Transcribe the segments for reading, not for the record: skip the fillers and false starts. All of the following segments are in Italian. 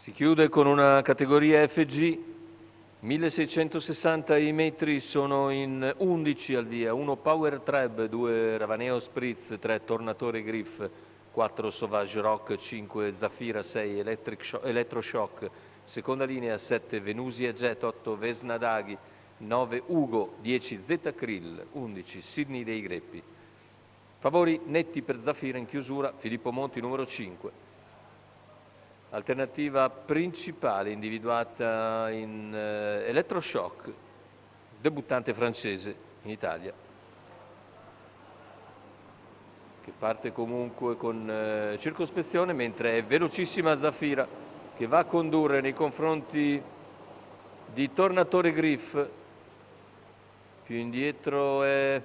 Si chiude con una categoria FG, 1660 i metri, sono in 11 al via, 1 Power Treb, 2 Ravaneo Spritz, 3 Tornatore Griff, 4 Sauvage Rock, 5 Zafira, 6 Electroshock, seconda linea 7 Venusia Jet, 8 Vesna Daghi, 9 Ugo, 10 Z Krill, 11 Sydney dei Greppi. Favori netti per Zafira in chiusura, Filippo Monti numero 5. Alternativa principale individuata in Electroshock, debuttante francese in Italia, che parte comunque con circospezione, mentre è velocissima Zafira, che va a condurre nei confronti di Tornatore Griff. Più indietro è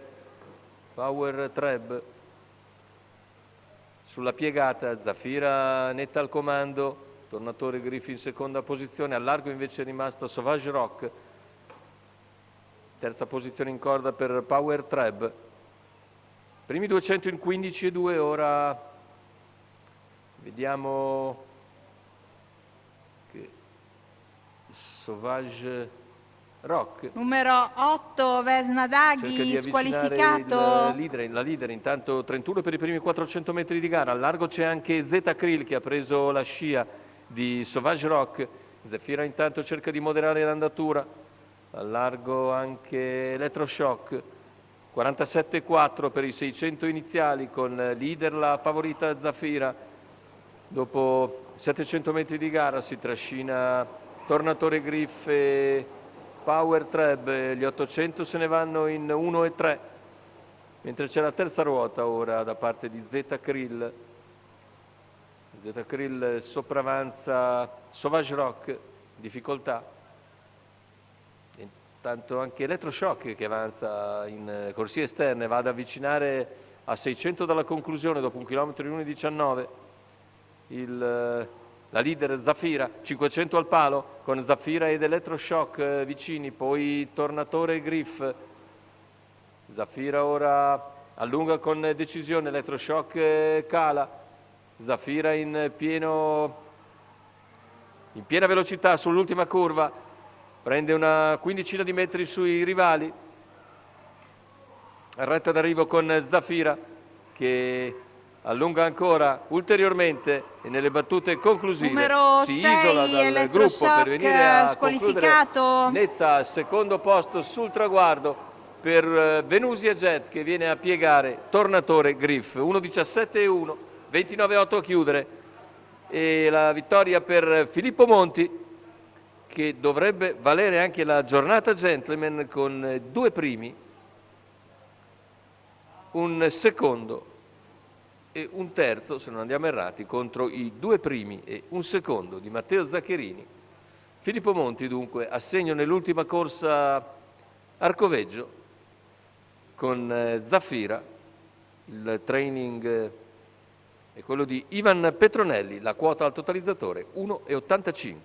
Power Treb. Sulla piegata Zafira netta al comando, Tornatore Griff in seconda posizione, al largo invece è rimasto Sauvage Rock, terza posizione in corda per Power Treb. Primi 200 in 15,2, ora vediamo che Sauvage Rock, numero 8 Vesna Daghi, squalificato. La leader, intanto 31 per i primi 400 metri di gara. Al largo c'è anche Z Krill che ha preso la scia di Sauvage Rock. Zafira intanto cerca di moderare l'andatura. Al largo anche Electroshock, 47,4 per i 600 iniziali, con leader la favorita Zafira. Dopo 700 metri di gara si trascina Tornatore Griff e Power Treb, gli 800 se ne vanno in 1,3, mentre c'è la terza ruota ora da parte di Z Krill. Z Krill sopravanza Sauvage Rock, difficoltà. Intanto anche Electroshock che avanza in corsie esterne, va ad avvicinare a 600 dalla conclusione dopo 1 chilometro in 1,19. La leader Zafira, 500 al palo, con Zafira ed Electroshock vicini, poi Tornatore Griff. Zafira ora allunga con decisione, Electroshock cala. Zafira in piena velocità sull'ultima curva, prende una quindicina di metri sui rivali. Retta d'arrivo con Zafira che allunga ancora ulteriormente e nelle battute conclusive numero si 6, isola dal gruppo per venire a concludere netta al secondo posto sul traguardo per Venusia Jet, che viene a piegare Tornatore Griff. 1,17,1, 29,8 a chiudere, e la vittoria per Filippo Monti, che dovrebbe valere anche la giornata gentleman, con 2 primi, un secondo e un terzo, se non andiamo errati, contro i 2 primi e un secondo di Matteo Zaccherini. Filippo Monti dunque a segno nell'ultima corsa Arcoveggio con Zafira. Il training è quello di Ivan Petronelli, la quota al totalizzatore 1,85.